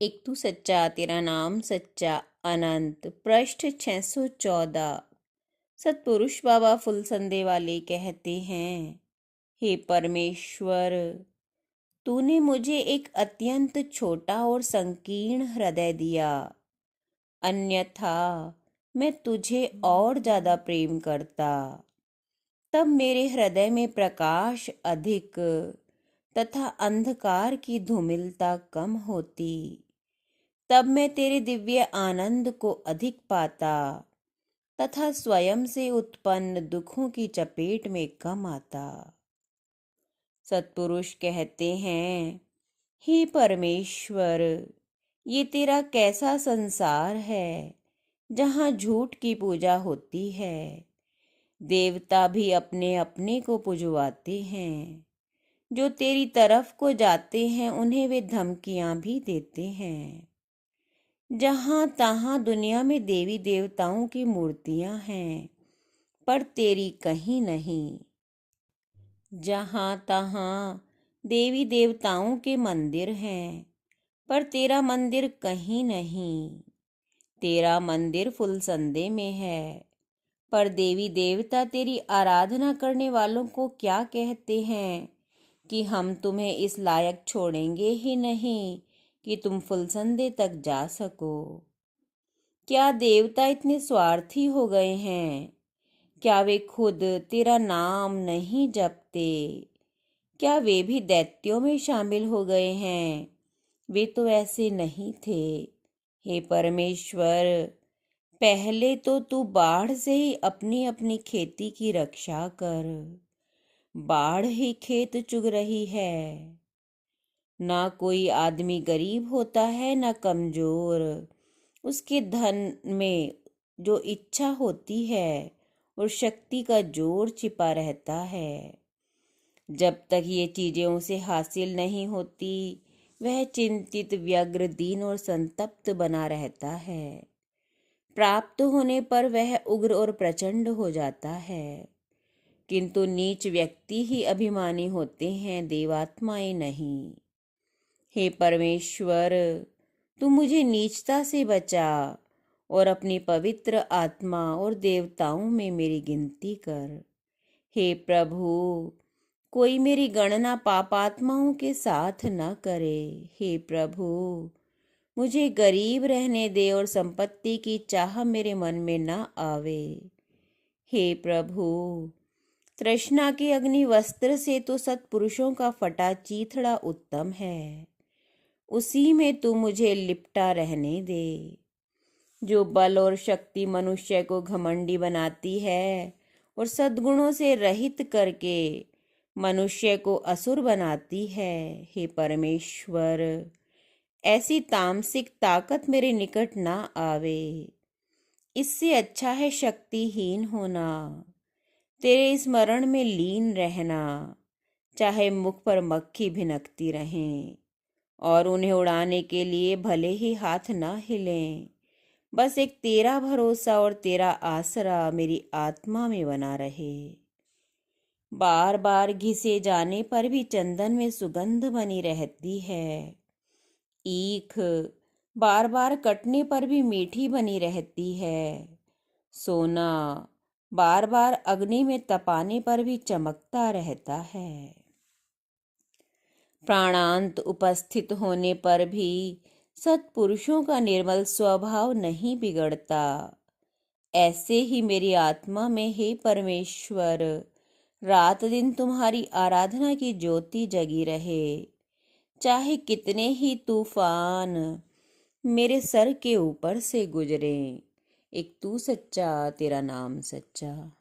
एक तू सच्चा तेरा नाम सच्चा अनंत पृष्ठ 614। सतपुरुष बाबा फुलसंदे वाले कहते हैं, हे परमेश्वर, तूने मुझे एक अत्यंत छोटा और संकीर्ण हृदय दिया, अन्यथा मैं तुझे और ज्यादा प्रेम करता। तब मेरे हृदय में प्रकाश अधिक तथा अंधकार की धूमिलता कम होती। तब मैं तेरे दिव्य आनंद को अधिक पाता तथा स्वयं से उत्पन्न दुखों की चपेट में कम आता। सत्पुरुष कहते हैं, हे परमेश्वर, ये तेरा कैसा संसार है जहाँ झूठ की पूजा होती है। देवता भी अपने अपने को पुजवाते हैं। जो तेरी तरफ को जाते हैं उन्हें वे धमकियां भी देते हैं। जहां तहां दुनिया में देवी देवताओं की मूर्तियां हैं, पर तेरी कहीं नहीं। जहां तहां देवी देवताओं के मंदिर हैं, पर तेरा मंदिर कहीं नहीं। तेरा मंदिर फुलसंदे में है, पर देवी देवता तेरी आराधना करने वालों को क्या कहते हैं कि हम तुम्हें इस लायक छोड़ेंगे ही नहीं कि तुम फुलसंदे तक जा सको। क्या देवता इतने स्वार्थी हो गए हैं? क्या वे खुद तेरा नाम नहीं जपते? क्या वे भी दैत्यों में शामिल हो गए हैं? वे तो ऐसे नहीं थे। हे परमेश्वर, पहले तो तू बाढ़ से ही अपनी अपनी खेती की रक्षा कर। बाढ़ ही खेत चुग रही है। ना कोई आदमी गरीब होता है ना कमजोर। उसके धन में जो इच्छा होती है और शक्ति का जोर छिपा रहता है। जब तक ये चीजें उसे हासिल नहीं होती, वह चिंतित, व्यग्र, दीन और संतप्त बना रहता है। प्राप्त होने पर वह उग्र और प्रचंड हो जाता है। किंतु नीच व्यक्ति ही अभिमानी होते हैं, देवात्माएं नहीं। हे परमेश्वर, तू मुझे नीचता से बचा और अपनी पवित्र आत्मा और देवताओं में मेरी गिनती कर। हे प्रभु, कोई मेरी गणना पापात्माओं के साथ न करे। हे प्रभु, मुझे गरीब रहने दे और संपत्ति की चाह मेरे मन में न आवे। हे प्रभु, तृष्णा के अग्नि वस्त्र से तो सत्पुरुषों का फटा चीथड़ा उत्तम है। उसी में तू मुझे लिपटा रहने दे। जो बल और शक्ति मनुष्य को घमंडी बनाती है और सद्गुणों से रहित करके मनुष्य को असुर बनाती है, हे परमेश्वर, ऐसी तामसिक ताकत मेरे निकट ना आवे। इससे अच्छा है शक्तिहीन होना, तेरे स्मरण में लीन रहना, चाहे मुख पर मक्खी भिनकती रहें और उन्हें उड़ाने के लिए भले ही हाथ ना हिलें। बस एक तेरा भरोसा और तेरा आसरा मेरी आत्मा में बना रहे। बार बार घिसे जाने पर भी चंदन में सुगंध बनी रहती है। ईख बार बार कटने पर भी मीठी बनी रहती है। सोना बार बार अग्नि में तपाने पर भी चमकता रहता है। प्राणांत उपस्थित होने पर भी सत्पुरुषों का निर्मल स्वभाव नहीं बिगड़ता। ऐसे ही मेरी आत्मा में, हे परमेश्वर, रात दिन तुम्हारी आराधना की ज्योति जगी रहे। चाहे कितने ही तूफान मेरे सर के ऊपर से गुजरे, एक तू सच्चा तेरा नाम सच्चा।